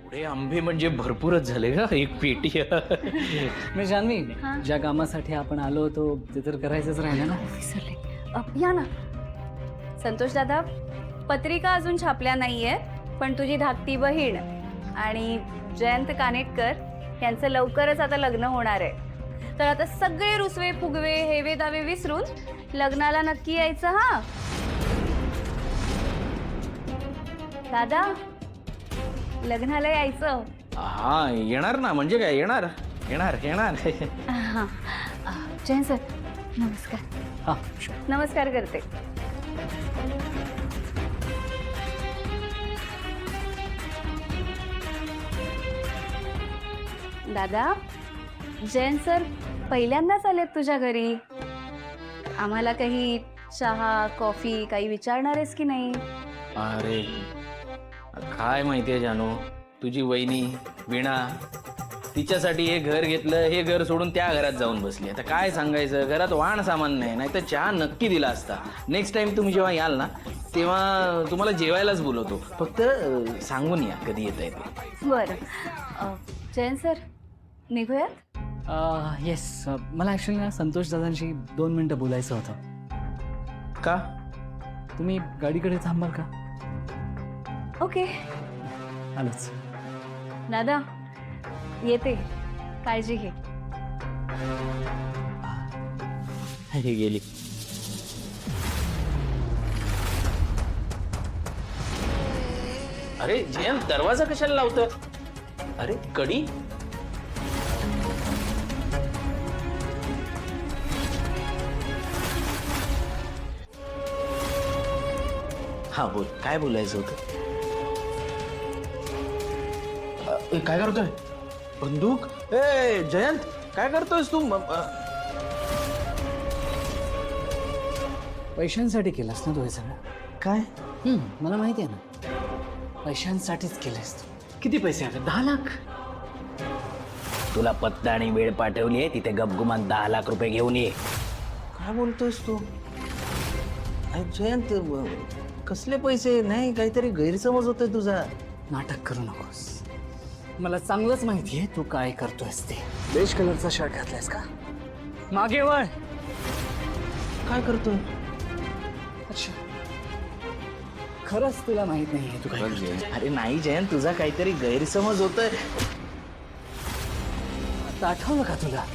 एवढे आंबे म्हणजे भरपूरच झाले का एक पेटी. मी जान्हवी, हां. ज्या कामासाठी आपण आलो होतो ते तर करायचंच राहिलं ना. विसरले. या ना संतोष दादा, पत्रिका अजून छापल्या नाहीये, पण तुझी धाकटी बहीण आणि जयंत कानेटकर यांचं लवकरच आता लग्न होणार आहे. तर आता सगळे रुसवे फुगवे हेवे दावे विसरून लग्नाला नक्की यायचं. हा दादा, लग्नाला यायचं. हा येणार ना, म्हणजे काय, येणार येणार येणार. हां. जयंत सर नमस्कार. हां. नमस्कार करते. दादा, जयंत सर पहिल्यांदाच आलेत तुझ्या घरी. आम्हाला काही चहा कॉफी काही विचारणार आहेस की नाही? अरे काय माहितीये जानू, तुझी वहिनी वीणा तिच्यासाठी हे घर घेतलं, हे घर सोडून त्या घरात जाऊन बसली. आता काय सांगायचं, घरात वाहन सामान नाही तर चहा नक्की दिला असता. नेक्स्ट टाइम तुम्ही जेव्हा याल ना तेव्हा तुम्हाला जेवायलाच बोलवतो. फक्त सांगून या कधी येत आहे ते. बरं. जयंत सर निघूयात? येस, मला ॲक्च्युली ना संतोष दादांशी 2 मिनटं बोलायचं होतं. का? तुम्ही गाडीकडे थांबाल का? ओके आलोच. दादा येते, काळजी घे. हे गेली. अरे जयंत, दरवाजा कशाला लावतोय? अरे कडी. हा बोल, काय बोलायचं होतं? काय करतोय? बंदूक? ए जयंत, काय करतोयस तू? पैशांसाठी केलंस ना तू हे सगळं? काय? मला माहिती आहे ना, पैशांसाठीच केलंस तू. किती पैसे आले? 10 लाख. तुला पत्ता आणि वेळ पाठवली आहे, तिथे गपगुमान 10 लाख रुपये घेऊन ये. काय बोलतोयस तू? अरे जयंत, कसले पैसे? नाही, काहीतरी गैरसमज होतोय तुझा. नाटक करू नकोस. मला चांगलंच माहिती आहे तू काय करतोयस ते. बेज कलरचा शर्ट घातलायस का? मागे वळ. काय करतोय? अच्छा, खरंच तुला माहित नाहीये तू काय करतोय? अरे नाही जयंत, तुझा काहीतरी गैरसमज होतोय. आता आठवलं का तुला?